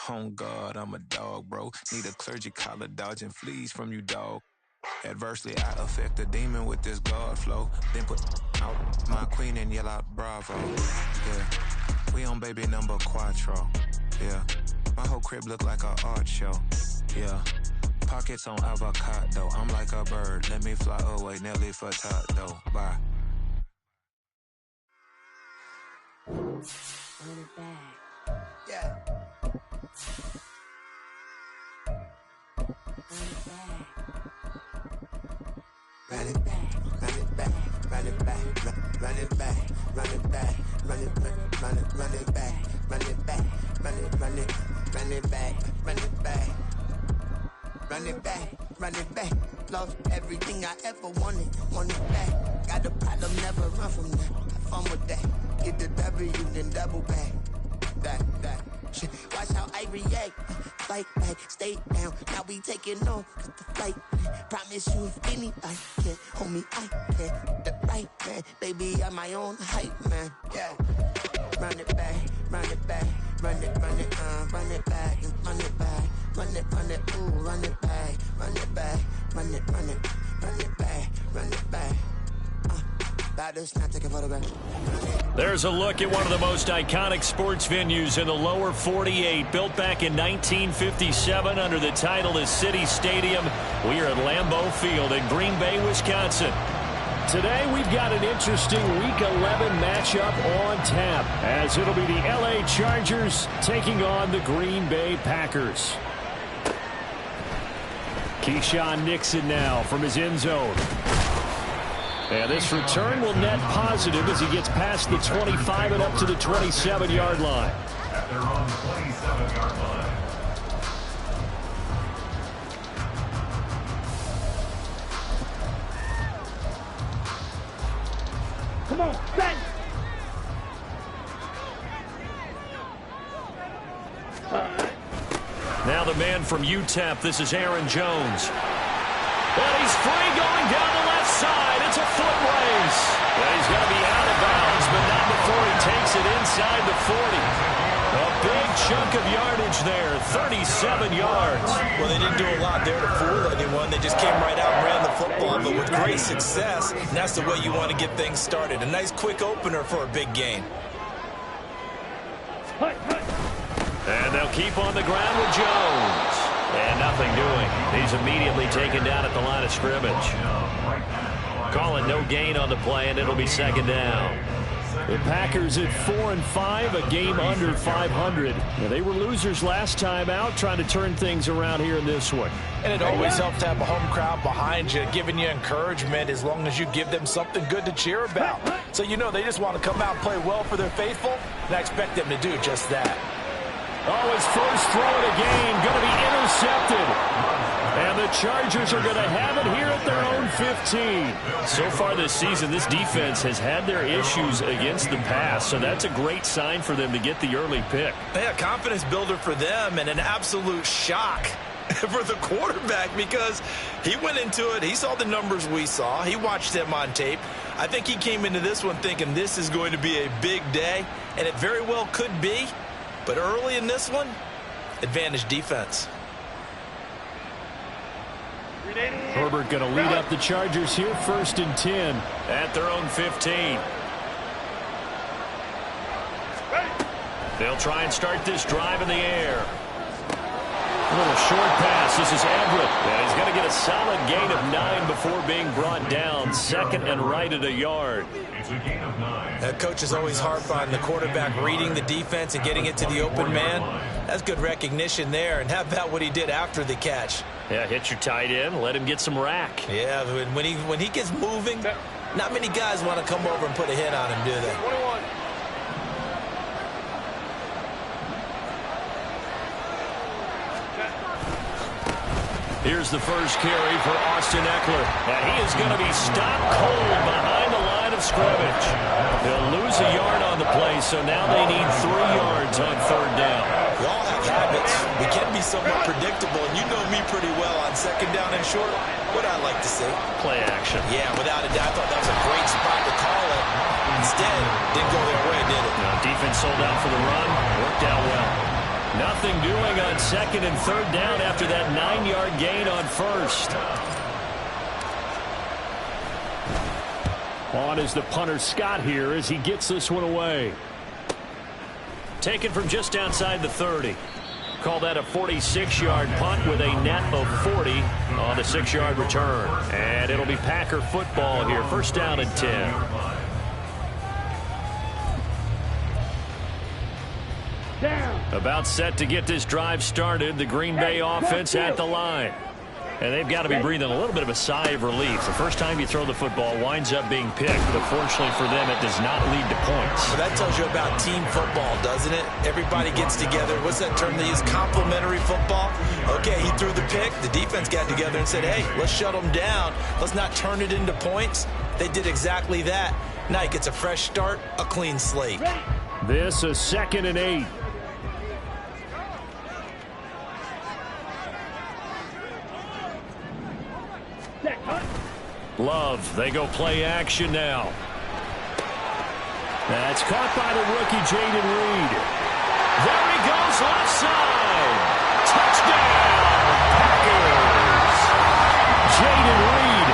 On God, I'm a dog, bro. Need a clergy collar dodging fleas from you, dog. Adversely, I affect a demon with this God flow. Then put out my queen and yell out bravo. Yeah, we on baby number quattro. Yeah, my whole crib look like a art show. Yeah, pockets on avocado. I'm like a bird. Let me fly away, Nelly Furtado. Bye. Run it back. Yeah. Run it back. Run it back, run it back, run it back, run it back, run it back, run it back, run it back, run it back, run it back, run it back, run it back. Lost everything I ever wanted it back. Got a problem, never run from that. Have fun with that. Get the W, then double back. That. Shit. Watch how I react. Fight back, stay down. Now we taking off. Cut the flight. Promise you if anybody can hold me, I can. The right man, baby, I'm my own hype man. Yeah. Run it back, run it back, run it back, run it back, run it back, ooh, run it back, run it back, run it back, run it back. Not take a photograph. There's a look at one of the most iconic sports venues in the lower 48, built back in 1957 under the title of City Stadium. We are at Lambeau Field in Green Bay, Wisconsin. Today we've got an interesting Week 11 matchup on tap, as it'll be the LA Chargers taking on the Green Bay Packers. Keyshawn Nixon now from his end zone. And this return will net positive as he gets past the 25 and up to the 27-yard line. At their own 27-yard line. Come on, bang! Now the man from UTEP, this is Aaron Jones. And he's free going down the left side. It's a foot race. And he's going to be out of bounds, but not before he takes it inside the 40. A big chunk of yardage there, 37 yards. Well, they didn't do a lot there to fool anyone. They just came right out and ran the football, but with great success. And that's the way you want to get things started. A nice quick opener for a big gain. And they'll keep on the ground with Jones. And nothing doing. He's immediately taken down at the line of scrimmage. Call it no gain on the play, and it'll be second down. The Packers at 4-5, a game under 500. Now, they were losers last time out, trying to turn things around here in this one. And it always helps to have a home crowd behind you, giving you encouragement as long as you give them something good to cheer about. So you know they just want to come out and play well for their faithful, and I expect them to do just that. Oh, his first throw of the game going to be intercepted. And the Chargers are going to have it here at their own 15. So far this season, this defense has had their issues against the pass, so that's a great sign for them to get the early pick. Yeah, confidence builder for them and an absolute shock for the quarterback because he went into it. He saw the numbers we saw. He watched them on tape. I think he came into this one thinking this is going to be a big day, and it very well could be. But early in this one, advantage defense. Herbert going to lead up the Chargers here, 1st and 10. At their own 15. They'll try and start this drive in the air. A little short pass. This is Everett. And he's going to get a solid gain of 9 before being brought down. 2nd and right at a yard. It's a gain of 9. Coach is always harp on the quarterback reading the defense and getting it to the open man. That's good recognition there. And how about what he did after the catch? Yeah, hit your tight end. Let him get some rack. Yeah, when he gets moving, not many guys want to come over and put a hit on him, do they? 21. Here's the first carry for Austin Eckler. And he is going to be stopped cold behind the line of scrimmage. They'll lose a yard on the play, so now they need 3 yards on 3rd down. We all have habits. We can be somewhat predictable, and you know me pretty well on 2nd down and short. What I like to see. Play action. Yeah, without a doubt. I thought that was a great spot to call it. Instead, didn't go their way, did it? Now, defense sold out for the run. Worked out well. Nothing doing on second and third down after that 9-yard gain on first. On is the punter Scott here as he gets this one away. Taken from just outside the 30. Call that a 46-yard punt with a net of 40 on the 6-yard return. And it'll be Packer football here. First down and 10. About set to get this drive started. The Green Bay offense at the line. And they've got to be breathing a little bit of a sigh of relief. The first time you throw the football winds up being picked, but fortunately for them, it does not lead to points. Well, that tells you about team football, doesn't it? Everybody gets together. What's that term they use? Complementary football. Okay, he threw the pick. The defense got together and said, hey, let's shut them down. Let's not turn it into points. They did exactly that. Nike gets a fresh start, a clean slate. This is 2nd and 8. Love, they go play action now. That's caught by the rookie, Jaden Reed. There he goes, left side. Touchdown, Packers. Jaden Reed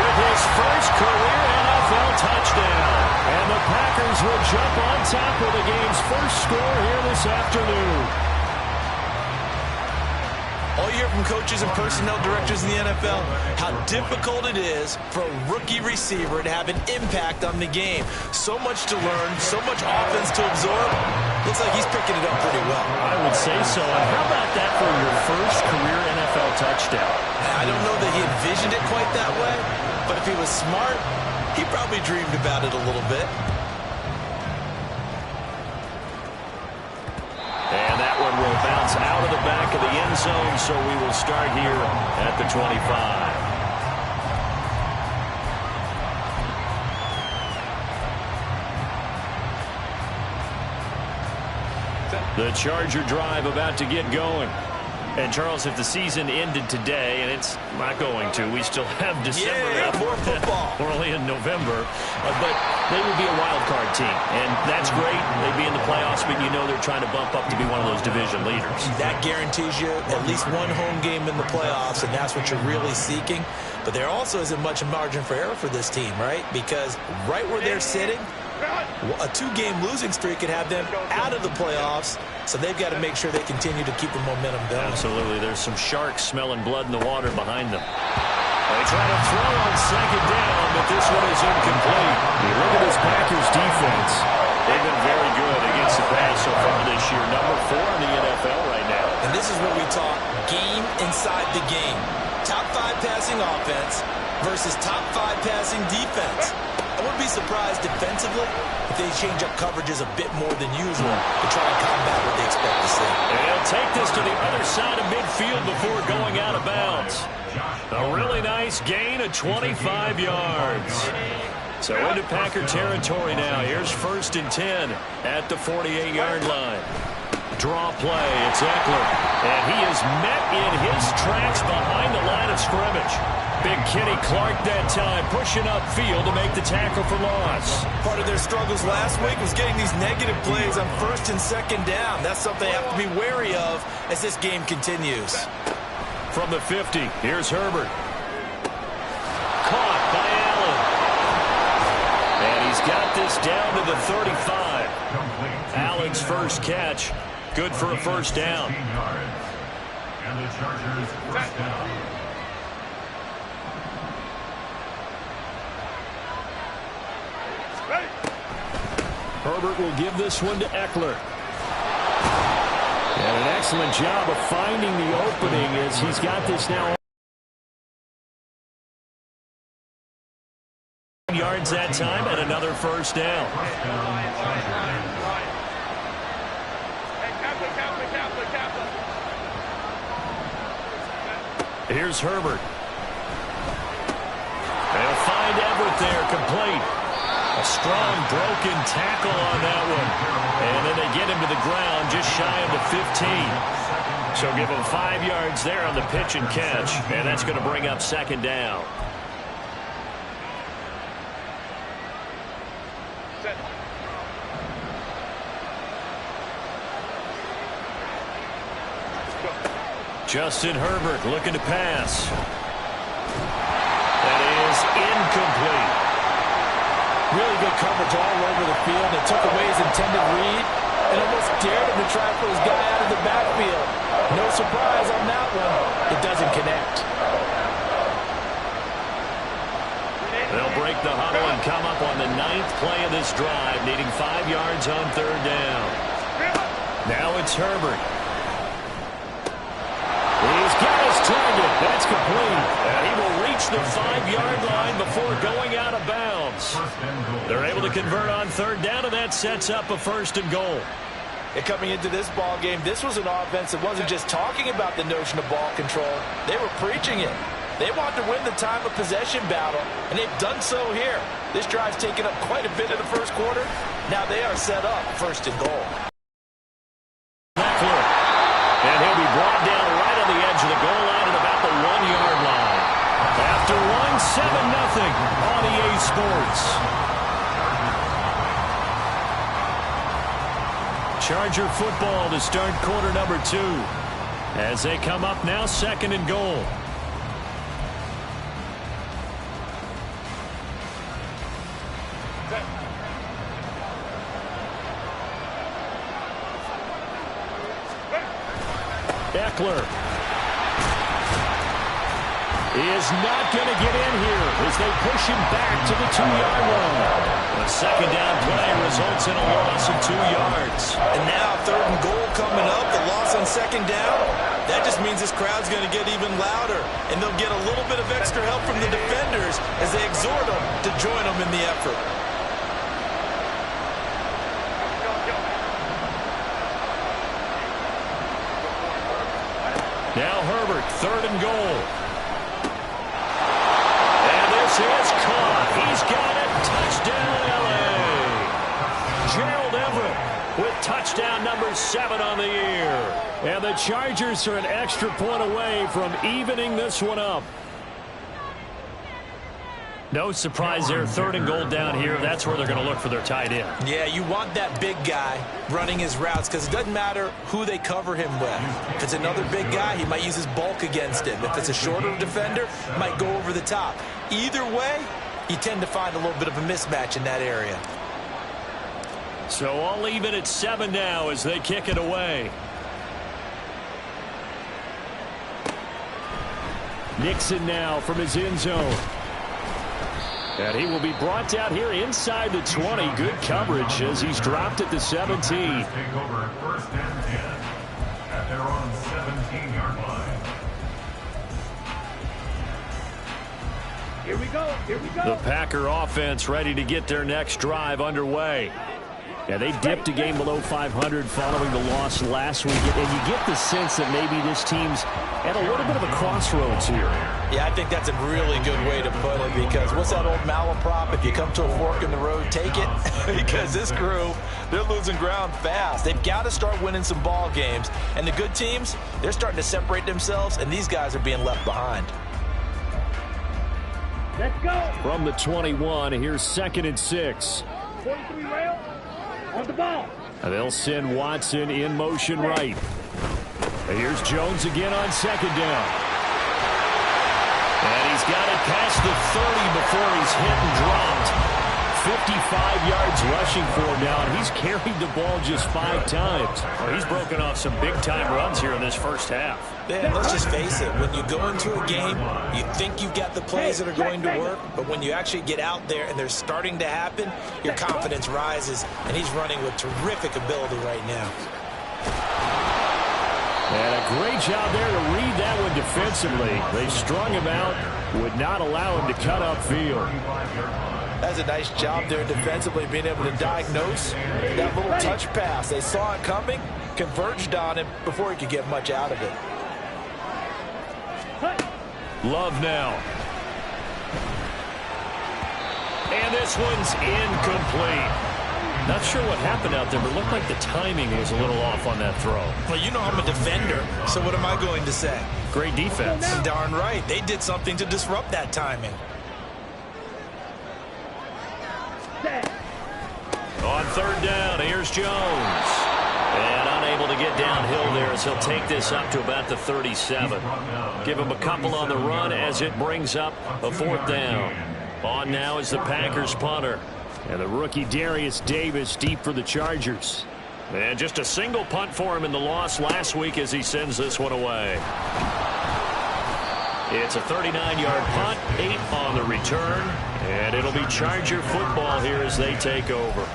with his first career NFL touchdown. And the Packers will jump on top of the game's first score here this afternoon. All you hear from coaches and personnel directors in the NFL, how difficult it is for a rookie receiver to have an impact on the game. So much to learn, so much offense to absorb. Looks like he's picking it up pretty well. I would say so. And how about that for your first career NFL touchdown? I don't know that he envisioned it quite that way, but if he was smart, he probably dreamed about it a little bit. And that one will bounce out of the back of the end zone, so we will start here at the 25. The Charger drive about to get going. And, Charles, if the season ended today, and it's not going to, we still have December. Yeah, more football. We're only in November. But they would be a wild card team. And that's great. They'd be in the playoffs, but you know they're trying to bump up to be one of those division leaders. That guarantees you at least one home game in the playoffs, and that's what you're really seeking. But there also isn't much margin for error for this team, right? Because right where they're sitting, a 2-game losing streak could have them out of the playoffs, so they've got to make sure they continue to keep the momentum going. Absolutely. There's some sharks smelling blood in the water behind them. They try to throw on second down, but this one is incomplete. You look at this Packers defense. They've been very good against the pass so far this year. Number 4 in the NFL right now. And this is where we talk game inside the game. Top 5 passing offense versus top 5 passing defense. I wouldn't be surprised defensively if they change up coverages a bit more than usual to try and combat what they expect to see. And they'll take this to the other side of midfield before going out of bounds. A really nice gain of 25 yards. So into Packer territory now. Here's 1st and 10 at the 48-yard line. Draw play. It's Eckler. And he is met in his tracks behind the line of scrimmage. Big Kenny Clark that time pushing upfield to make the tackle for loss. Part of their struggles last week was getting these negative plays on 1st and 2nd down. That's something they have to be wary of as this game continues. From the 50, here's Herbert. Caught by Allen. And he's got this down to the 35. Allen's first catch. Good for a first down. And the Chargers first down. Herbert will give this one to Eckler. And an excellent job of finding the opening as he's got this now. Yards that time and another first down. Here's Herbert. They'll find Everett there, complete. A strong broken tackle on that one. And then they get him to the ground just shy of the 15. So give him 5 yards there on the pitch and catch. And that's going to bring up 2nd down. Justin Herbert looking to pass. That is incomplete. Really good coverage all over the field. It took away his intended read and almost dared him to try to put his guy out of the backfield. No surprise on that one. It doesn't connect. They'll break the huddle and come up on the 9th play of this drive, needing 5 yards on 3rd down. Now it's Herbert. He's got his target. That's complete. And he will reach the 5-yard line before going out of bounds. They're able to convert on 3rd down, and that sets up a 1st and goal. And coming into this ball game, this was an offense that wasn't just talking about the notion of ball control. They were preaching it. They want to win the time of possession battle, and they've done so here. This drive's taken up quite a bit in the first quarter. Now they are set up 1st and goal. And he'll be brought down right on the edge of the goal line at about the 1-yard line. After one, 7-0 on EA Sports. Charger football to start quarter number 2. As they come up now, 2nd and goal. Eckler is not going to get in here as they push him back to the 2-yard line. The 2nd down play results in a loss of 2 yards. And now 3rd and goal coming up. The loss on 2nd down. That just means this crowd's going to get even louder. And they'll get a little bit of extra help from the defenders as they exhort them to join them in the effort. Now Herbert, 3rd and goal. And this is caught. He's got it. Touchdown, L.A. Gerald Everett with touchdown number 7 on the year. And the Chargers are an extra point away from evening this one up. No surprise there. 3rd and goal down here. That's where they're going to look for their tight end. Yeah, you want that big guy running his routes because it doesn't matter who they cover him with. If it's another big guy, he might use his bulk against him. If it's a shorter defender, might go over the top. Either way, you tend to find a little bit of a mismatch in that area. So all even at 7 now as they kick it away. Nixon now from his end zone. And he will be brought down here inside the 20. Good coverage as he's dropped at the 17. Take over 1st and 10 at their own 17-yard line. Here we go. Here we go. The Packer offense ready to get their next drive underway. Yeah, they dipped a game below 500 following the loss last week. And you get the sense that maybe this team's at a little bit of a crossroads here. Yeah, I think that's a really good way to put it because what's that old malaprop? If you come to a fork in the road, take it. Because this crew, they're losing ground fast. They've got to start winning some ball games. And the good teams, they're starting to separate themselves, and these guys are being left behind. Let's go. From the 21, here's 2nd and 6. 43 rail. On the ball. And they'll send Watson in motion right. And here's Jones again on 2nd down. And he's got it past the 30 before he's hit and dropped. 55 yards rushing for him now, and he's carried the ball just 5 times. Well, he's broken off some big-time runs here in this first half. Man, let's just face it. When you go into a game, you think you've got the plays that are going to work, but when you actually get out there and they're starting to happen, your confidence rises, and he's running with terrific ability right now. And a great job there to read that one defensively. They strung him out, would not allow him to cut upfield. That's a nice job there defensively, being able to diagnose that little touch pass. They saw it coming, converged on him before he could get much out of it. Love now. And this one's incomplete. Not sure what happened out there, but it looked like the timing was a little off on that throw. Well, you know I'm a defender, so what am I going to say? Great defense. Darn right. They did something to disrupt that timing. On 3rd down, here's Jones. And unable to get head downhill there as he'll take this up to about the 37. Give him a couple on the run as it brings up a 4th down. On now is the Packers punter. And the rookie Darius Davis deep for the Chargers. And just a single punt for him in the loss last week as he sends this one away. It's a 39-yard punt, 8 on the return, and it'll be Charger football here as they take over.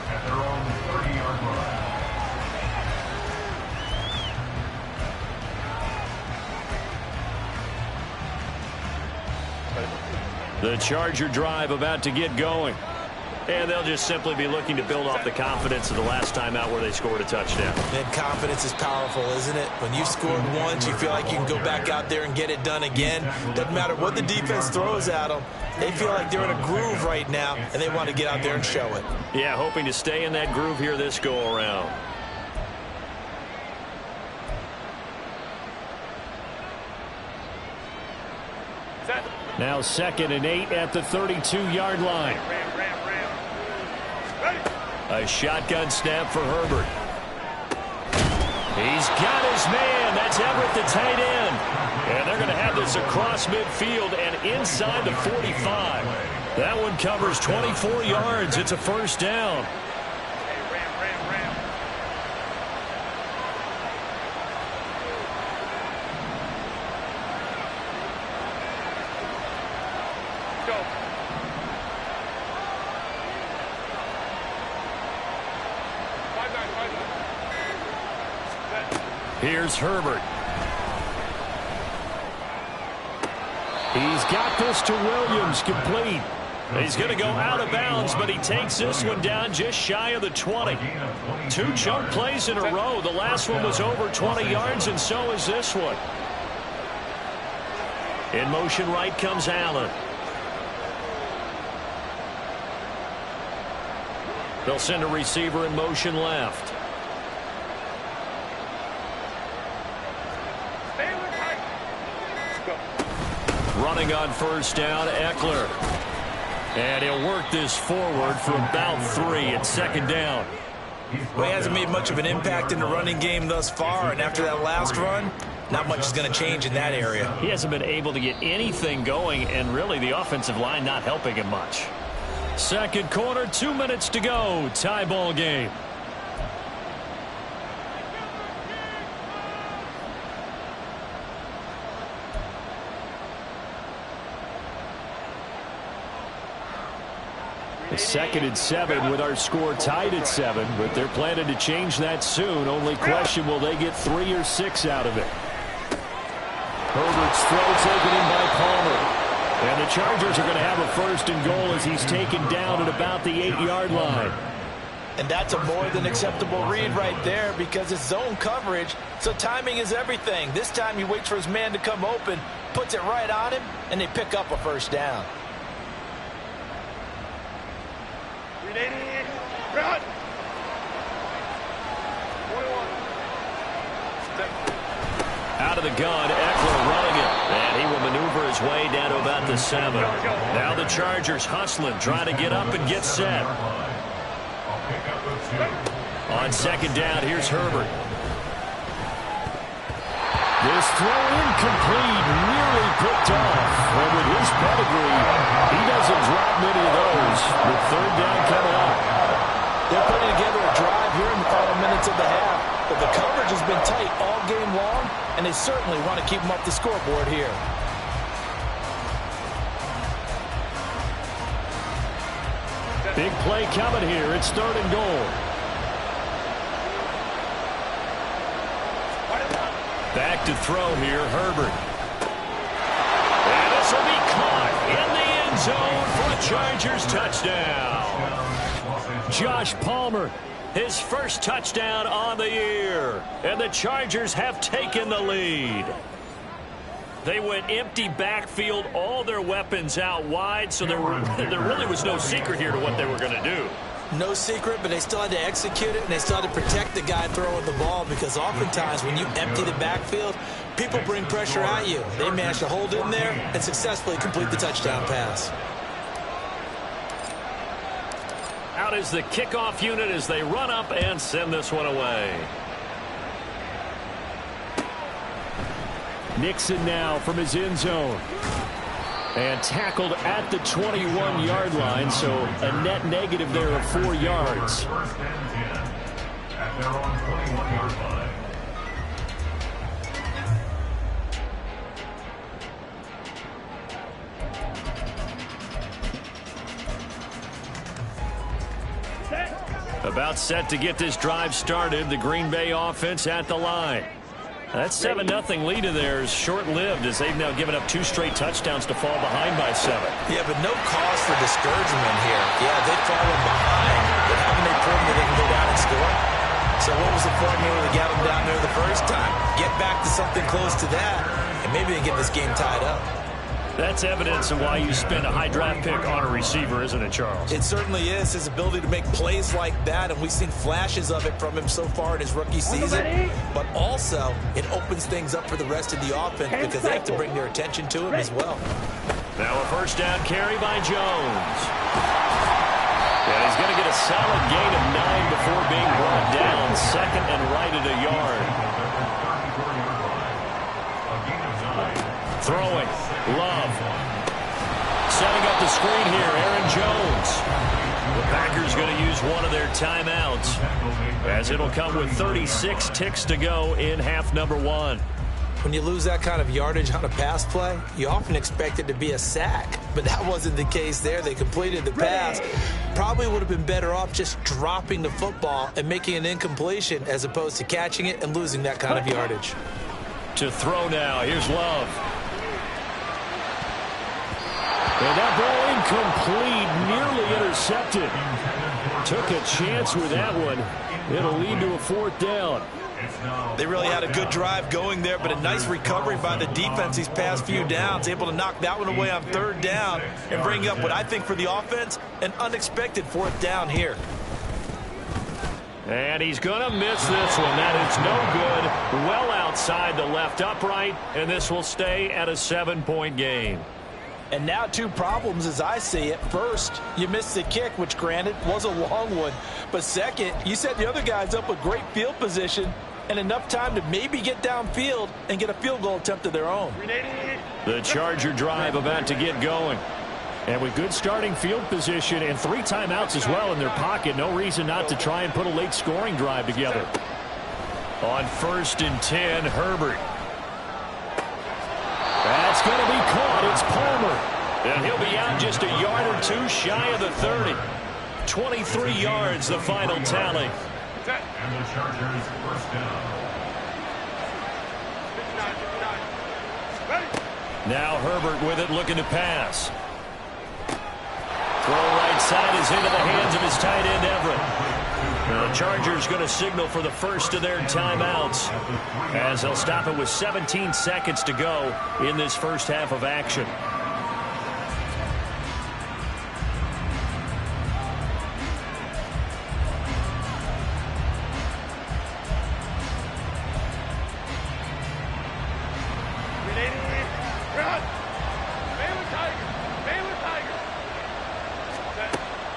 The Charger drive about to get going. And they'll just simply be looking to build off the confidence of the last time out where they scored a touchdown. And confidence is powerful, isn't it? When you've scored once, you feel like you can go back out there and get it done again. Doesn't matter what the defense throws at them. They feel like they're in a groove right now, and they want to get out there and show it. Yeah, hoping to stay in that groove here this go-around. Now 2nd and 8 at the 32-yard line. A shotgun snap for Herbert. He's got his man. That's Everett, the tight end. And they're going to have this across midfield and inside the 45. That one covers 24 yards. It's a 1st down. Here's Herbert. He's got this to Williams, complete. He's going to go out of bounds, but he takes this one down just shy of the 20. 2 chunk plays in a row. The last one was over 20 yards, and so is this one. In motion right comes Allen. They'll send a receiver in motion left. Running on 1st down, Eckler. And he'll work this forward for about 3 at 2nd down. Well, he hasn't made much of an impact in the running game thus far, and after that last run, not much is going to change in that area. He hasn't been able to get anything going, and really the offensive line not helping him much. 2nd quarter, 2 minutes to go. Tie ball game. It's 2nd and 7 with our score tied at 7, but they're planning to change that soon. Only question, will they get 3 or 6 out of it? Herbert's throw taken in by Palmer. And the Chargers are going to have a 1st and goal as he's taken down at about the 8-yard line. And that's a more than acceptable read right there because it's zone coverage, so timing is everything. This time he waits for his man to come open, puts it right on him, and they pick up a 1st down. Run! Out of the gun, Eckler running it. And he will maneuver his way down to about the 7. Now the Chargers hustling, trying to get up and get set. On 2nd down, here's Herbert. This throw incomplete, nearly picked off. And with his pedigree, he doesn't drop many of those. With 3rd down coming up. They're putting together a drive here in the final minutes of the half. But the coverage has been tight all game long, and they certainly want to keep them up the scoreboard here. Big play coming here. It's 3rd and goal. Back to throw here, Herbert. And this will be caught in the end zone for a Chargers touchdown. Josh Palmer, his 1st touchdown on the year. And the Chargers have taken the lead. They went empty backfield, all their weapons out wide, so there really was no secret here to what they were going to do. No secret, but they still had to execute it, and they still had to protect the guy throwing the ball because oftentimes when you empty the backfield, people bring pressure at you. They managed to hold in there and successfully complete the touchdown pass. Out is the kickoff unit as they run up and send this one away. Nixon now from his end zone. And tackled at the 21-yard line, so a net negative there of 4 yards. First and 10 at their own 21-yard line. About set to get this drive started. The Green Bay offense at the line. That 7-0 lead of theirs short-lived as they've now given up 2 straight touchdowns to fall behind by 7. Yeah, but no cause for discouragement here. Yeah, they've fallen behind, but haven't they proven that they can go down and score? So what was the formula that got them down there the first time? Get back to something close to that, and maybe they get this game tied up. That's evidence of why you spend a high draft pick on a receiver, isn't it, Charles? It certainly is. His ability to make plays like that, and we've seen flashes of it from him so far in his rookie season. But also, it opens things up for the rest of the offense because they have to bring their attention to him as well. Now a first down carry by Jones. And he's going to get a solid gain of 9 before being brought down. Second and right at a yard. Throwing. Love. Setting up the screen here, Aaron Jones. The Packers going to use one of their timeouts as it'll come with 36 ticks to go in half number 1. When you lose that kind of yardage on a pass play, you often expect it to be a sack. But that wasn't the case there. They completed the pass. Probably would have been better off just dropping the football and making an incompletion as opposed to catching it and losing that kind of yardage. To throw now. Here's Love. And that ball incomplete, nearly intercepted. Took a chance with that one. It'll lead to a 4th down. They really had a good drive going there, but a nice recovery by the defense these past few downs, able to knock that one away on 3rd down and bring up what I think for the offense, an unexpected 4th down here. And he's going to miss this one. That is no good. Well outside the left upright, and this will stay at a 7-point game. And now 2 problems as I see it. First, you missed the kick, which granted was a long one. But second, you set the other guys up with great field position and enough time to maybe get downfield and get a field goal attempt of their own. The Charger drive about to get going. And with good starting field position and 3 timeouts as well in their pocket, no reason not to try and put a late scoring drive together. On 1st and 10, Herbert. That's going to be caught. It's Palmer. And he'll be out just a yard or 2 shy of the 30. 23 yards, the final tally. And the Chargers first down. Now Herbert with it, looking to pass. Throw right side is into the hands of his tight end, Everett. The Chargers going to signal for the first of their timeouts as they'll stop it with 17 seconds to go in this first half of action.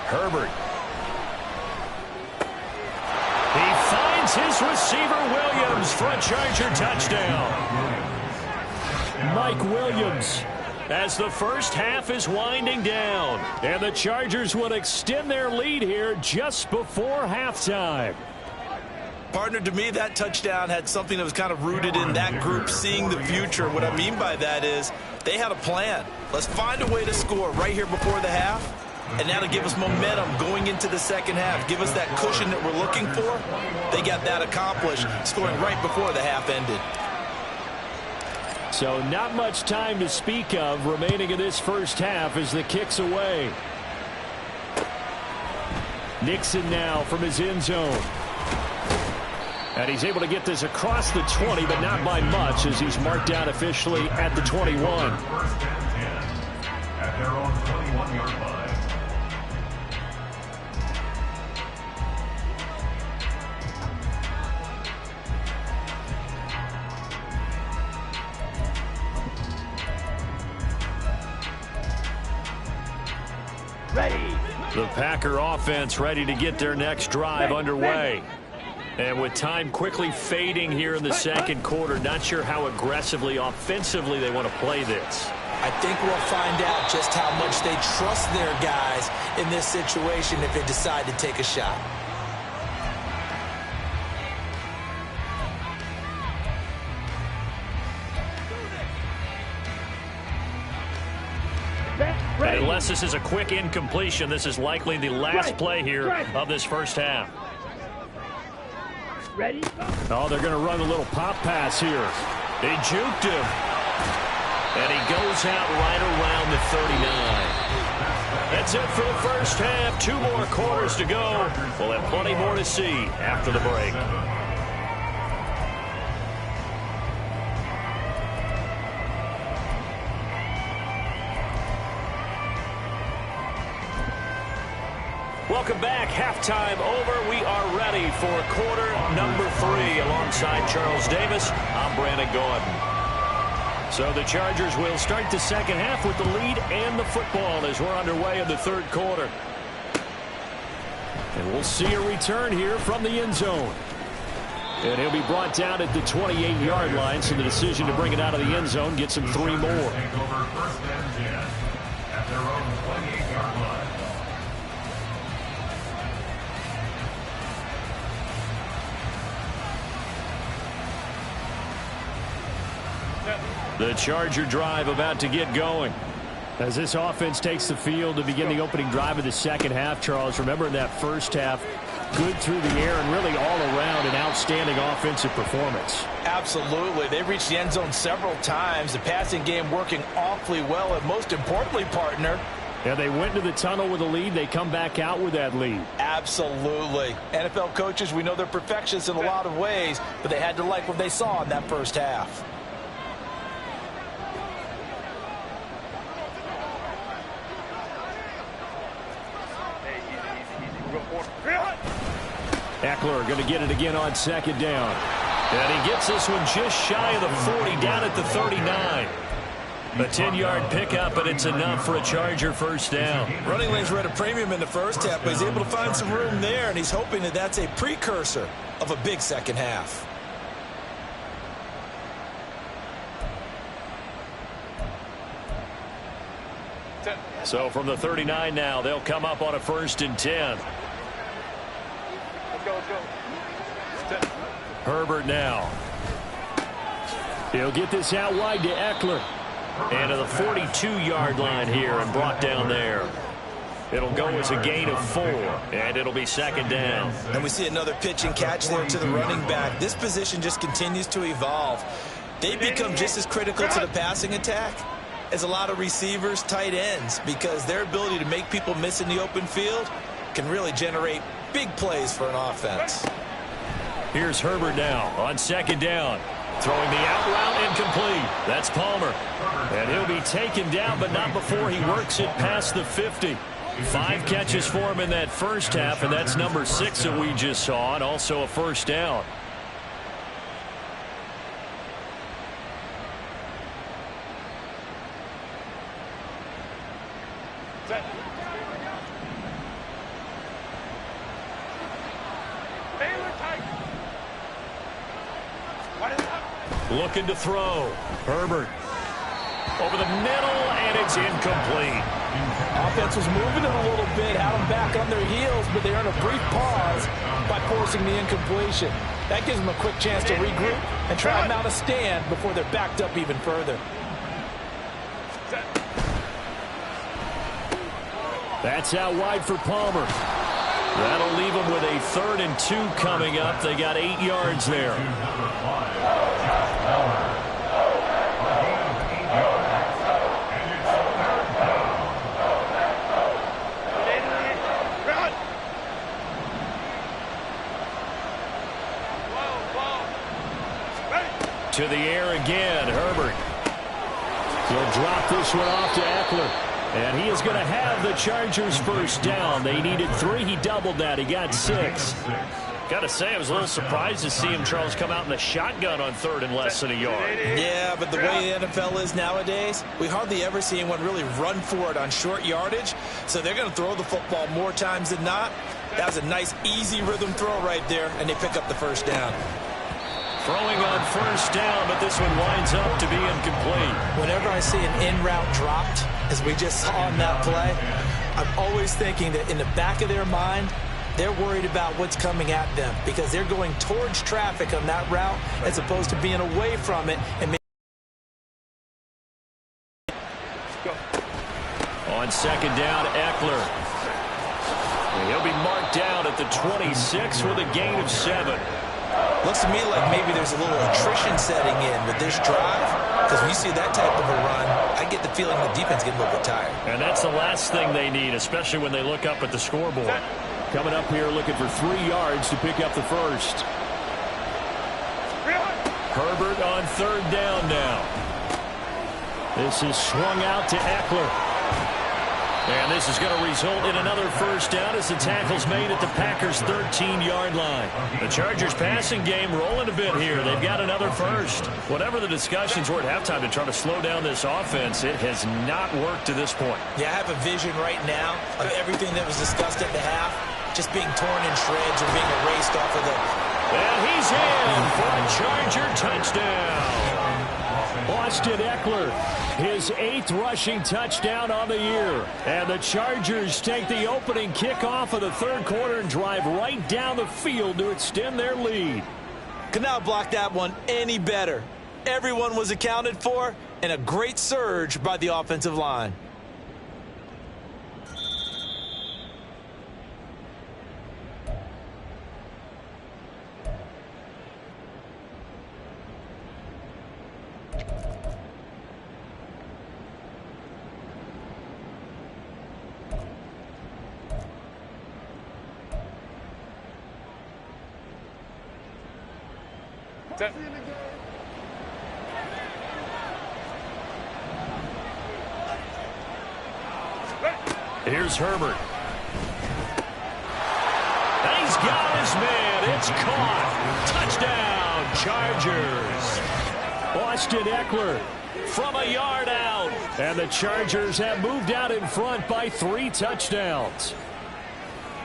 Herbert. He finds his receiver, Williams, for a Charger touchdown. Mike Williams, as the first half is winding down. And the Chargers would extend their lead here just before halftime. Partner, to me, that touchdown had something that was kind of rooted in that group seeing the future. What I mean by that is they had a plan. Let's find a way to score right here before the half. And that'll give us momentum going into the second half. Give us that cushion that we're looking for. They got that accomplished, scoring right before the half ended. So not much time to speak of remaining in this first half as the kick's away. Nixon now from his end zone. And he's able to get this across the 20, but not by much as he's marked down officially at the 21. First and 10 at their own 21-yard line. The Packer offense ready to get their next drive underway. And with time quickly fading here in the second quarter, not sure how aggressively, offensively they want to play this. I think we'll find out just how much they trust their guys in this situation if they decide to take a shot. And unless this is a quick incompletion, this is likely the last play here of this first half. Ready? Oh, they're going to run a little pop pass here. They juked him. And he goes out right around the 39. That's it for the first half. 2 more quarters to go. We'll have plenty more to see after the break. Welcome back. Halftime over. We are ready for quarter number 3. Alongside Charles Davis, I'm Brandon Gordon. So the Chargers will start the second half with the lead and the football as we're underway in the third quarter. And we'll see a return here from the end zone. And he'll be brought down at the 28-yard line, so the decision to bring it out of the end zone gets him 3 more. Over first and 10 at their own 28-yard line. The Charger drive about to get going. As this offense takes the field to begin the opening drive of the second half, Charles, remember in that first half, good through the air and really all around an outstanding offensive performance. Absolutely. They reached the end zone several times. The passing game working awfully well, and most importantly, partner, yeah, they went to the tunnel with a lead. They come back out with that lead. Absolutely. NFL coaches, we know they're perfectionists in a lot of ways, but they had to like what they saw in that first half. Eckler going to get it again on second down. And he gets this one just shy of the 40, down at the 39. A 10-yard pickup, and it's enough for a Charger first down. Running lanes were at a premium in the first half, but he's able to find some room there, and he's hoping that that's a precursor of a big second half. So from the 39 now, they'll come up on a 1st and 10. Herbert now. He'll get this out wide to Eckler. And to the 42-yard line here and brought down there. It'll go as a gain of 4, and it'll be second down. And we see another pitch and catch there to the running back. This position just continues to evolve. They become just as critical to the passing attack as a lot of receivers, tight ends, because their ability to make people miss in the open field can really generate big plays for an offense. Here's Herbert now on second down. Throwing the out route incomplete. That's Palmer. And he'll be taken down, but not before he works it past the 50. 5 catches for him in that first half, and that's number 6 that we just saw, and also a first down. Looking to throw. Herbert over the middle, and it's incomplete. Offense was moving it a little bit, had them back on their heels, but they earned a brief pause by forcing the incompletion. That gives them a quick chance to regroup and try to mount a stand before they're backed up even further. That's out wide for Palmer. That'll leave them with a 3rd and 2 coming up. They got 8 yards there. To the air again, Herbert. He'll drop this one off to Eckler. And he is going to have the Chargers first down. They needed 3. He doubled that. He got 6. Got to say, I was a little surprised to see him, Charles, come out in the shotgun on 3rd and less than a yard. Yeah, but the way the NFL is nowadays, we hardly ever see anyone really run for it on short yardage. So they're going to throw the football more times than not. That was a nice, easy rhythm throw right there, and they pick up the first down. Throwing on first down, but this one winds up to be incomplete. Whenever I see an in route dropped, as we just saw on that play, I'm always thinking that in the back of their mind, they're worried about what's coming at them because they're going towards traffic on that route as opposed to being away from it. And on second down, Eckler. He'll be marked down at the 26 with a gain of 7. Looks to me like maybe there's a little attrition setting in with this drive, because when you see that type of a run, I get the feeling the defense getting a little bit tired. And that's the last thing they need, especially when they look up at the scoreboard. Coming up here looking for 3 yards to pick up the first. Herbert on third down now. This is swung out to Eckler. And this is going to result in another first down as the tackle's made at the Packers' 13-yard line. The Chargers passing game rolling a bit here. They've got another first. Whatever the discussions were at halftime to try to slow down this offense, it has not worked to this point. Yeah, I have a vision right now of everything that was discussed at the half just being torn in shreds or being erased off of the... And he's in for a Charger touchdown. Austin Eckler, his 8th rushing touchdown on the year. And the Chargers take the opening kickoff of the third quarter and drive right down the field to extend their lead. Could not block that one any better. Everyone was accounted for, and a great surge by the offensive line. Here's Herbert. And he's got his man. It's caught. Touchdown, Chargers. Austin Eckler from a yard out. And the Chargers have moved out in front by 3 touchdowns.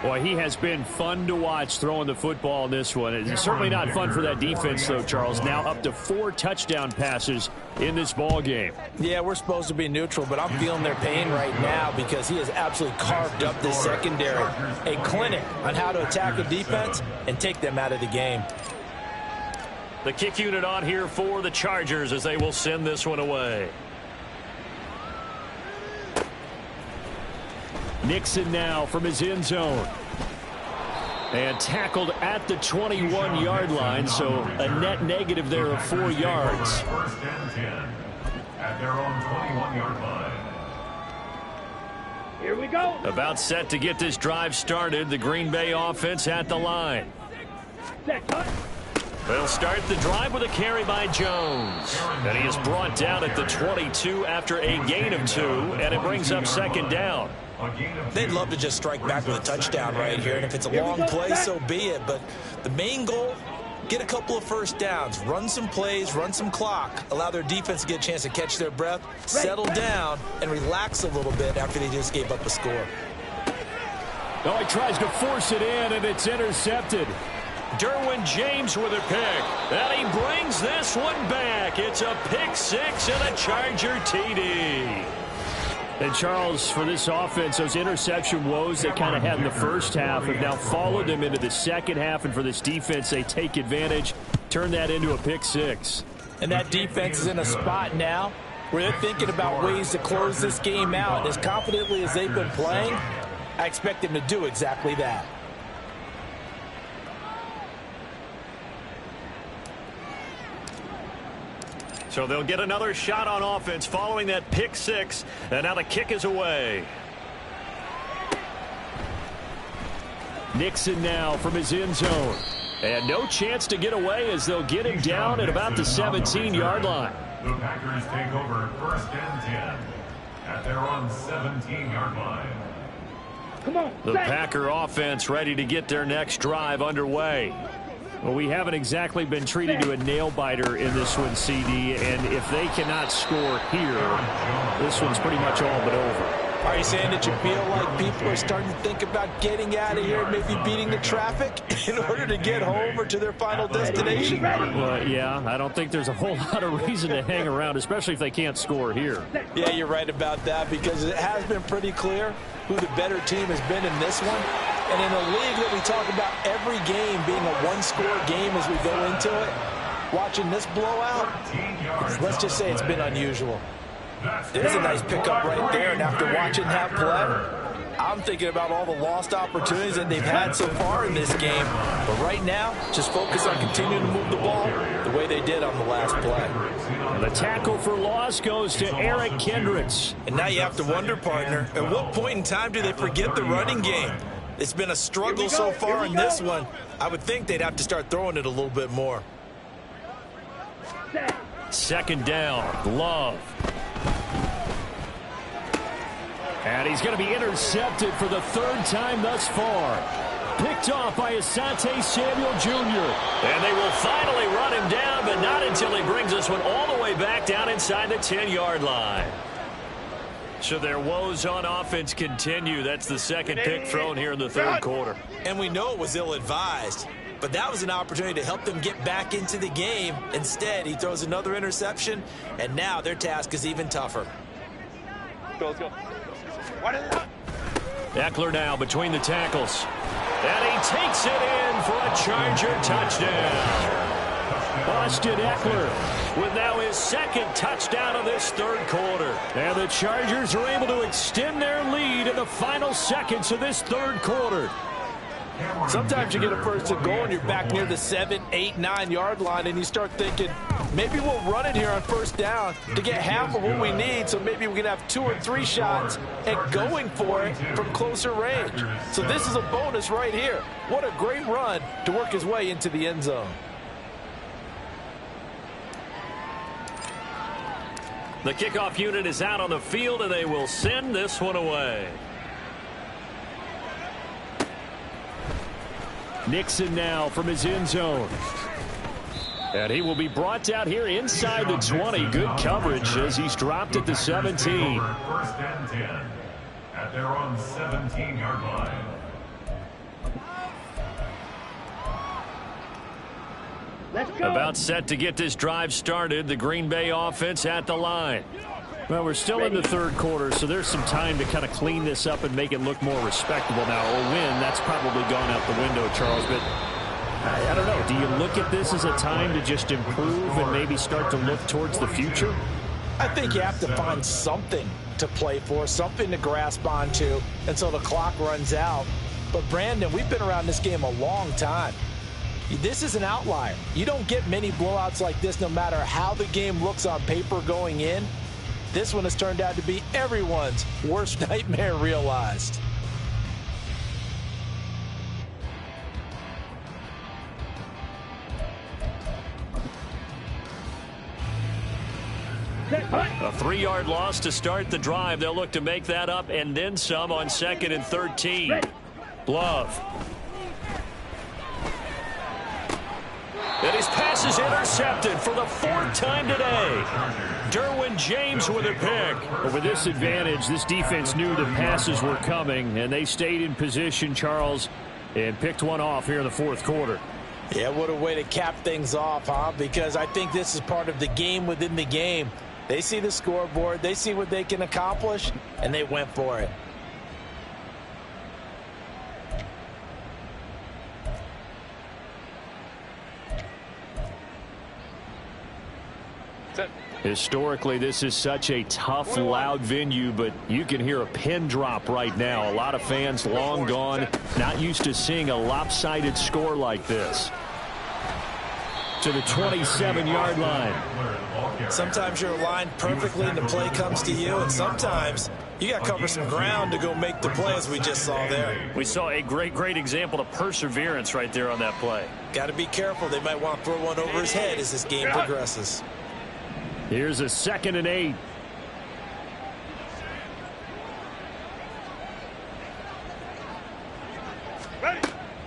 Boy, he has been fun to watch throwing the football in this one. It's certainly not fun for that defense, though, Charles. Now up to 4 touchdown passes in this ball game. Yeah, we're supposed to be neutral, but I'm feeling their pain right now because he has absolutely carved up this secondary. A clinic on how to attack a defense and take them out of the game. The kick unit on here for the Chargers as they will send this one away. Nixon now from his end zone. And tackled at the 21-yard line, so a net negative there of 4 yards. First and 10 at their own 21-yard line. Here we go. About set to get this drive started. The Green Bay offense at the line. They'll start the drive with a carry by Jones. And he is brought down at the 22 after a gain of 2, and it brings up second down. They'd love to just strike back with a touchdown right here, and if it's a long play, so be it. But the main goal, get a couple of first downs, run some plays, run some clock, allow their defense to get a chance to catch their breath, settle down, and relax a little bit after they just gave up a score. Oh, he tries to force it in, and it's intercepted. Derwin James with a pick, and he brings this one back. It's a pick 6 and a Charger TD. And, Charles, for this offense, those interception woes they kind of had in the first half have now followed them into the second half. And for this defense, they take advantage, turn that into a pick 6. And that defense is in a spot now where they're thinking about ways to close this game out. As confidently as they've been playing, I expect them to do exactly that. So they'll get another shot on offense following that pick 6. And now the kick is away. Nixon now from his end zone. And no chance to get away as they'll get him down at about the 17-yard line. The Packers take over first and 10 at their own 17-yard line. Come on. The Packer offense ready to get their next drive underway. Well, we haven't exactly been treated to a nail-biter in this one, CD, and if they cannot score here, this one's pretty much all but over. Are you saying that you feel like people are starting to think about getting out of here, maybe beating the traffic in order to get home or to their final destination? Yeah, I don't think there's a whole lot of reason to hang around, especially if they can't score here. Yeah, you're right about that, because it has been pretty clear who the better team has been in this one. And in a league that we talk about every game being a one-score game as we go into it, watching this blowout, let's just say it's been unusual. There's a nice pickup right there, and after watching that play, I'm thinking about all the lost opportunities that they've had so far in this game. But right now, just focus on continuing to move the ball the way they did on the last play. And the tackle for loss goes to Eric Kendricks. And now you have to wonder, partner, at what point in time do they forget the running game? It's been a struggle so far in this one. I would think they'd have to start throwing it a little bit more. Second down, Love. And he's going to be intercepted for the third time thus far. Picked off by Asante Samuel Jr. And they will finally run him down, but not until he brings this one all the way back down inside the 10-yard line. So their woes on offense continue. That's the second pick thrown here in the third quarter. And we know it was ill-advised, but that was an opportunity to help them get back into the game. Instead, he throws another interception, and now their task is even tougher. Let's go. Eckler now between the tackles. And he takes it in for a Charger touchdown. Austin Eckler with now his second touchdown of this third quarter. And the Chargers are able to extend their lead in the final seconds of this third quarter. Sometimes you get a first and goal and you're back near the 7, 8, 9-yard line, and you start thinking, maybe we'll run it here on first down to get half of what we need, so maybe we can have 2 or 3 shots at going for it from closer range. So this is a bonus right here. What a great run to work his way into the end zone. The kickoff unit is out on the field, and they will send this one away. Nixon now from his end zone. And he will be brought out here inside the 20. Good coverage as he's dropped at the 17. First and 10 at their own 17-yard line. About set to get this drive started. The Green Bay offense at the line. Well, we're still in the third quarter, so there's some time to kind of clean this up and make it look more respectable. Now, a win, that's probably gone out the window, Charles, but I don't know. Do you look at this as a time to just improve and maybe start to look towards the future? I think you have to find something to play for, something to grasp onto until the clock runs out. But, Brandon, we've been around this game a long time. This is an outlier. You don't get many blowouts like this no matter how the game looks on paper going in. This one has turned out to be everyone's worst nightmare realized. A 3-yard loss to start the drive. They'll look to make that up and then some on 2nd and 13. Love. And his pass is intercepted for the 4th time today. Derwin James with a pick. But with this advantage, this defense knew the passes were coming, and they stayed in position, Charles, and picked one off here in the fourth quarter. Yeah, what a way to cap things off, huh? Because I think this is part of the game within the game. They see the scoreboard, they see what they can accomplish, and they went for it. Historically, this is such a tough, loud venue, but you can hear a pin drop right now. A lot of fans long gone, not used to seeing a lopsided score like this. To the 27-yard line. Sometimes you're aligned perfectly and the play comes to you, and sometimes you got to cover some ground to go make the play, as we just saw there. We saw a great example of perseverance right there on that play. Got to be careful. They might want to throw one over his head as this game progresses. Here's a 2nd and 8.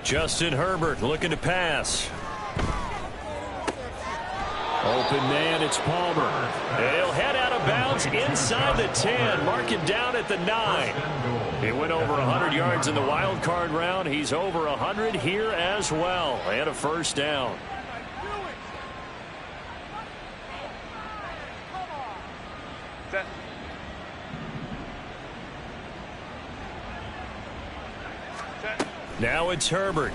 Justin Herbert looking to pass. Open man, it's Palmer. And he'll head out of bounds touchdowns inside the 10. Mark him down at the 9. He went over 100 yards in the wild card round. He's over 100 here as well. And a first down. Now it's Herbert.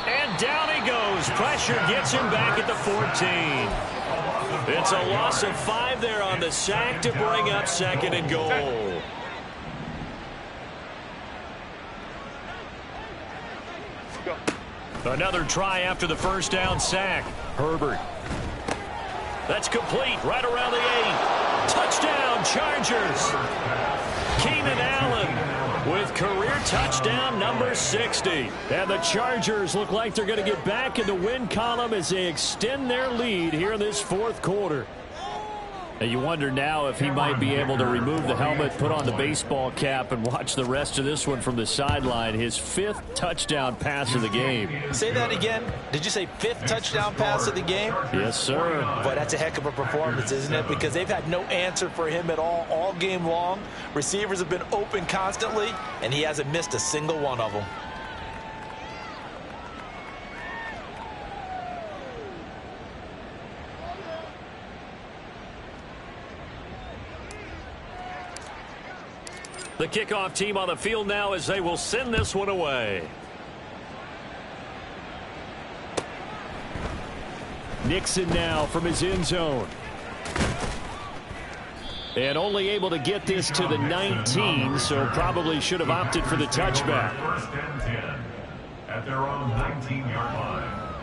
And down he goes. Pressure gets him back at the 14. It's a loss of 5 there on the sack to bring up 2nd and goal. Another try after the first down sack. Herbert. That's complete right around the 8. Touchdown, Chargers. Keenan Allen with career touchdown number 60. And the Chargers look like they're going to get back in the win column as they extend their lead here in this 4th quarter. And you wonder now if he might be able to remove the helmet, put on the baseball cap, and watch the rest of this one from the sideline. His 5th touchdown pass of the game. Say that again. Did you say 5th touchdown pass of the game? Yes, sir. Boy, that's a heck of a performance, isn't it? Because they've had no answer for him at all game long. Receivers have been open constantly, and he hasn't missed a single one of them. The kickoff team on the field now as they will send this one away. Nixon now from his end zone. And only able to get this to the 19, so probably should have opted for the touchback. 1st and 10 at their own 19-yard line.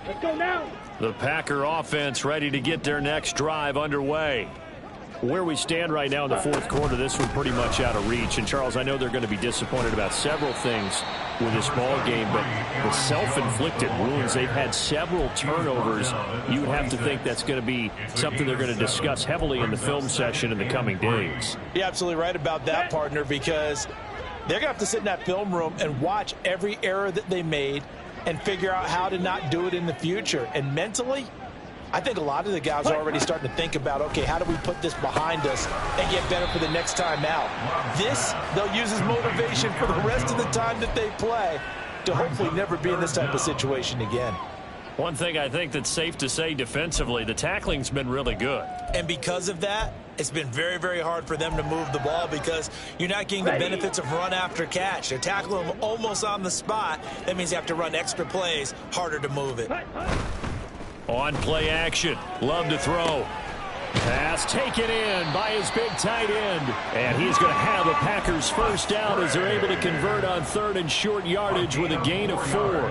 Let's go now. The Packer offense ready to get their next drive underway. Where we stand right now in the 4th quarter, this one pretty much out of reach. And, Charles, I know they're going to be disappointed about several things with this ball game, but the self-inflicted wounds, they've had several turnovers. You would have to think that's going to be something they're going to discuss heavily in the film session in the coming days. You're absolutely right about that, partner, because they're going to have to sit in that film room and watch every error that they made and figure out how to not do it in the future. And mentally, I think a lot of the guys are already starting to think about, okay, how do we put this behind us and get better for the next time out? This, they'll use as motivation for the rest of the time that they play to hopefully never be in this type of situation again. One thing I think that's safe to say defensively, the tackling's been really good. And because of that, it's been very, very hard for them to move the ball because you're not getting the benefits of run after catch. They're tackling them almost on the spot. That means you have to run extra plays, harder to move it. On play action, Love to throw. Pass taken in by his big tight end. And he's going to have a Packers first down as they're able to convert on 3rd and short yardage with a gain of 4.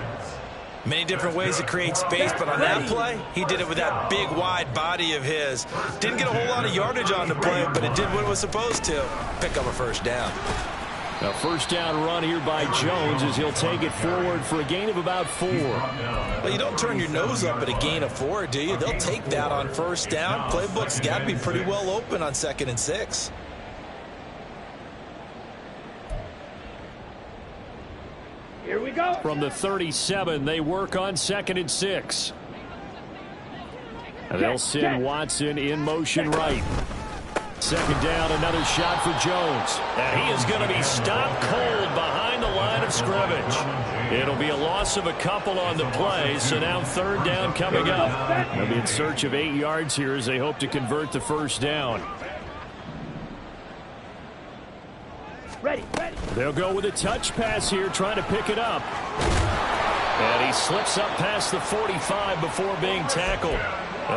Many different ways to create space, but on that play, he did it with that big, wide body of his. Didn't get a whole lot of yardage on the play, but it did what it was supposed to. Pick up a first down. A first down run here by Jones as he'll take it forward for a gain of about 4. Well, you don't turn your nose up at a gain of 4, do you? They'll take that on first down. Playbook's got to be pretty well open on 2nd and 6. Here we go. From the 37, they work on 2nd and 6. And they'll send Watson in motion right. 2nd down, another shot for Jones. And he is going to be stopped cold behind the line of scrimmage. It'll be a loss of a couple on the play, so now 3rd down coming up. They'll be in search of 8 yards here as they hope to convert the first down. Ready. They'll go with a touch pass here, trying to pick it up. And he slips up past the 45 before being tackled.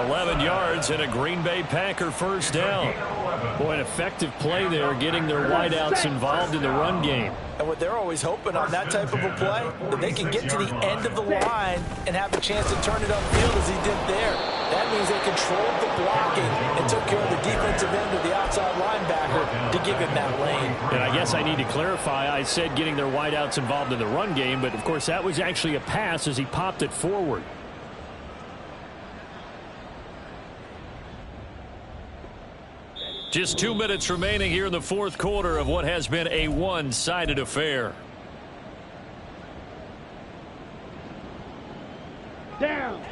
11 yards and a Green Bay Packer first down. Boy, an effective play there, getting their wideouts involved in the run game. And what they're always hoping on that type of a play, that they can get to the end of the line and have a chance to turn it upfield as he did there. That means they controlled the blocking and took care of the defensive end of the outside linebacker to give him that lane. And I guess I need to clarify, I said getting their wideouts involved in the run game, but of course that was actually a pass as he popped it forward. Just 2 minutes remaining here in the 4th quarter of what has been a one-sided affair. Down.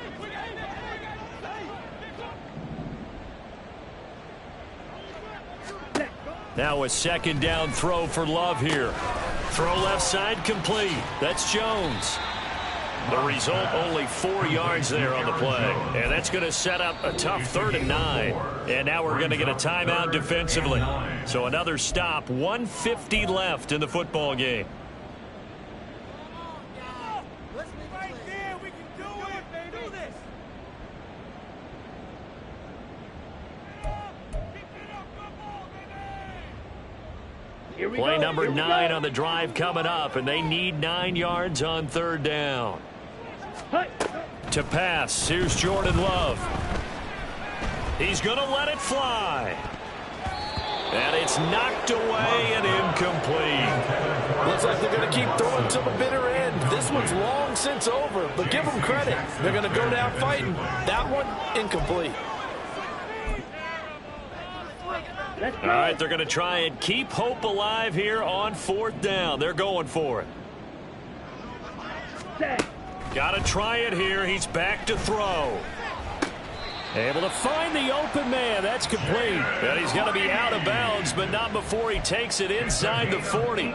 Now a second down throw for Love here. Throw left side complete. That's Jones. The result, only 4 yards there on the play. And that's going to set up a tough 3rd and 9. And now we're going to get a timeout defensively. So another stop, 1:50 left in the football game. Play number 9 on the drive coming up, and they need 9 yards on 3rd down. To pass, here's Jordan Love. He's going to let it fly. And it's knocked away and incomplete. Looks like they're going to keep throwing to the bitter end. This one's long since over, but give them credit. They're going to go down fighting. That one, incomplete. All right, they're going to try and keep hope alive here on 4th down. They're going for it. Got to try it here. He's back to throw. Able to find the open man. That's complete. And he's going to be out of bounds, but not before he takes it inside the 40.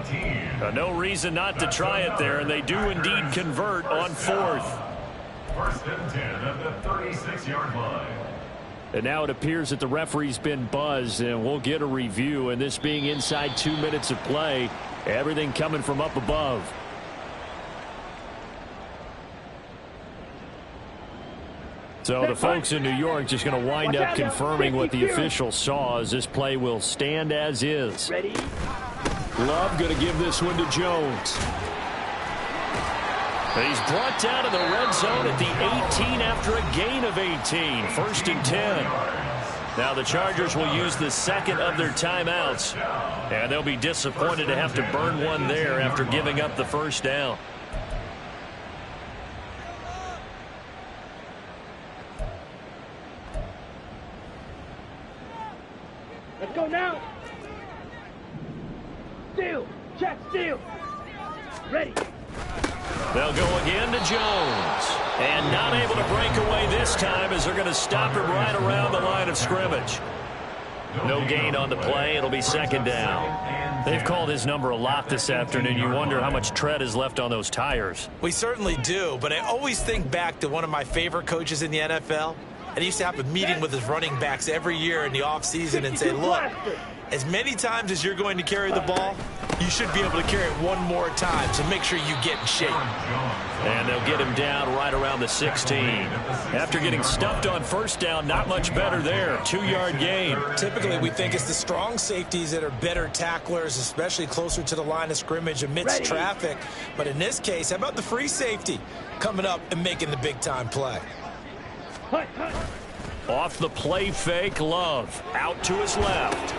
No reason not to try it there, and they do indeed convert on 4th. 1st and 10 at the 36-yard line. And now it appears that the referee's been buzzed, and we'll get a review. And this being inside 2 minutes of play, everything coming from up above. So the folks in New York just going to wind up confirming what the official saw, as this play will stand as is. Love going to give this one to Jones. He's brought down to the red zone at the 18 after a gain of 18. 1st and 10. Now the Chargers will use the second of their timeouts. And they'll be disappointed to have to burn one there after giving up the 1st down. Let's go now. Steal. Check, steal. Ready. They'll go again to Jones. And not able to break away this time, as they're going to stop him right around the line of scrimmage. No gain on the play. It'll be 2nd down. They've called his number a lot this afternoon. You wonder how much tread is left on those tires. We certainly do, but I always think back to one of my favorite coaches in the NFL. And he used to have a meeting with his running backs every year in the offseason and say, look, as many times as you're going to carry the ball, you should be able to carry it one more time, so make sure you get in shape. And they'll get him down right around the 16. After getting stuffed on 1st down, not much better there. 2-yard gain. Typically, we think it's the strong safeties that are better tacklers, especially closer to the line of scrimmage amidst traffic. But in this case, how about the free safety coming up and making the big-time play? Off the play fake, Love. Out to his left.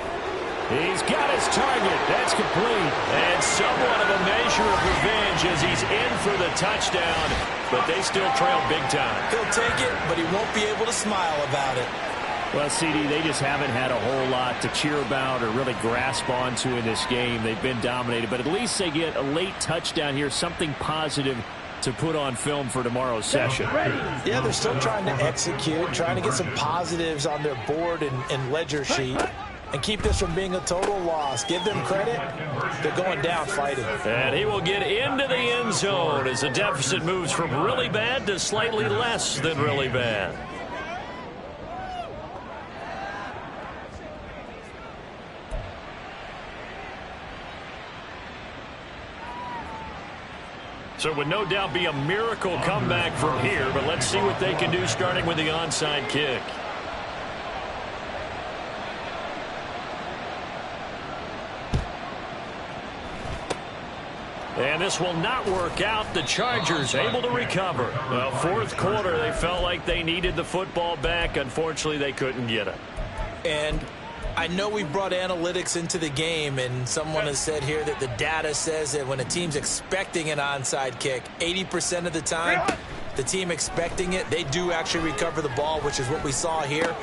He's got his target. That's complete. And somewhat of a measure of revenge as he's in for the touchdown. But they still trail big time. He'll take it, but he won't be able to smile about it. Well, CD, they just haven't had a whole lot to cheer about or really grasp onto in this game. They've been dominated. But at least they get a late touchdown here, something positive to put on film for tomorrow's session. Yeah, they're still trying to execute, trying to get some positives on their board and ledger sheet, and keep this from being a total loss. Give them credit. They're going down fighting. And he will get into the end zone as the deficit moves from really bad to slightly less than really bad. So it would no doubt be a miracle comeback from here, but let's see what they can do starting with the onside kick. And this will not work out. The Chargers able to recover. Well, 4th quarter, they felt like they needed the football back. Unfortunately, they couldn't get it. And I know we brought analytics into the game, and someone has said here that the data says that when a team's expecting an onside kick, 80% of the time, the team expecting it, they do actually recover the ball, which is what we saw here.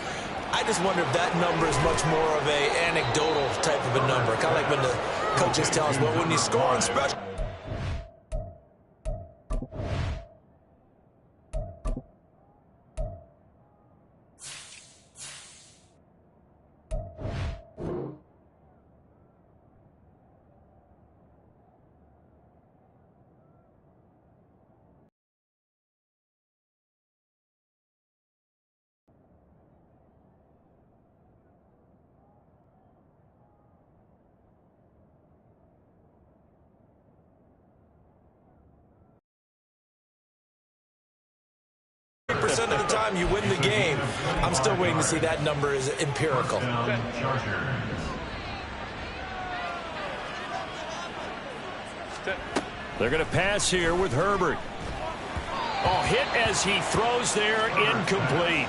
I just wonder if that number is much more of an anecdotal type of a number, kind of like when the coaches tell us, well, when you score on special. 50% of the time you win the game. I'm still waiting to see that number is empirical. They're going to pass here with Herbert. Oh, hit as he throws there, incomplete.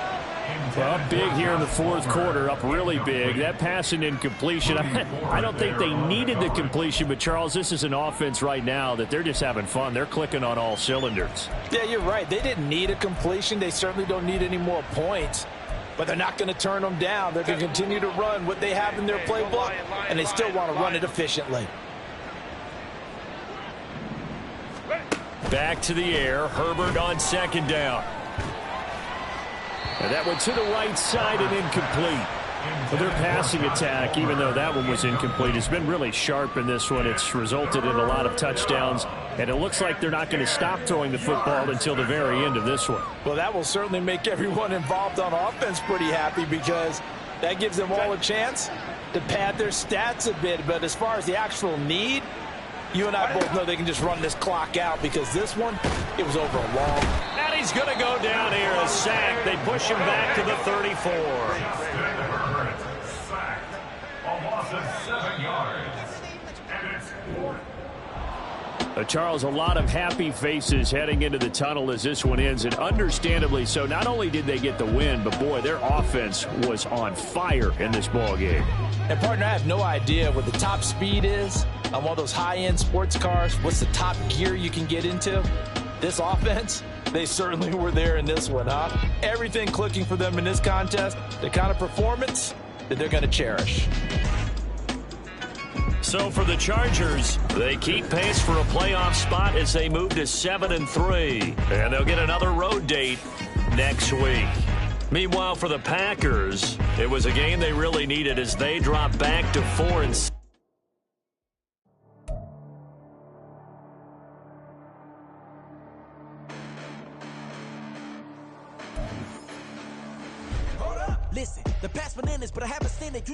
Well, up big here in the fourth quarter, up really big. That pass and incompletion, I don't think they needed the completion, but, Charles, this is an offense right now that they're just having fun. They're clicking on all cylinders. Yeah, you're right. They didn't need a completion. They certainly don't need any more points, but they're not going to turn them down. They're going to continue to run what they have in their playbook, and they still want to run it efficiently. Back to the air. Herbert on second down. And that one to the right side and incomplete. Well, their passing attack, even though that one was incomplete, has been really sharp in this one. It's resulted in a lot of touchdowns, and it looks like they're not going to stop throwing the football until the very end of this one. Well, that will certainly make everyone involved on offense pretty happy because that gives them all a chance to pad their stats a bit. But as far as the actual need, you and I both know they can just run this clock out because this one, it was over a long. And he's going to go down here, a sack. They push him back to the 34. Sacked. A loss of 7 yards. And it's fourth. Charles, a lot of happy faces heading into the tunnel as this one ends, and understandably so. Not only did they get the win, but, boy, their offense was on fire in this ball game. And, partner, I have no idea what the top speed is on one of those high-end sports cars. What's the top gear you can get into? This offense, they certainly were there in this one, huh? Everything clicking for them in this contest, the kind of performance that they're going to cherish. So for the Chargers, they keep pace for a playoff spot as they move to 7-3. And they'll get another road date next week. Meanwhile, for the Packers, it was a game they really needed as they drop back to 4-6. Listen, the past bananas, but I haven't seen it.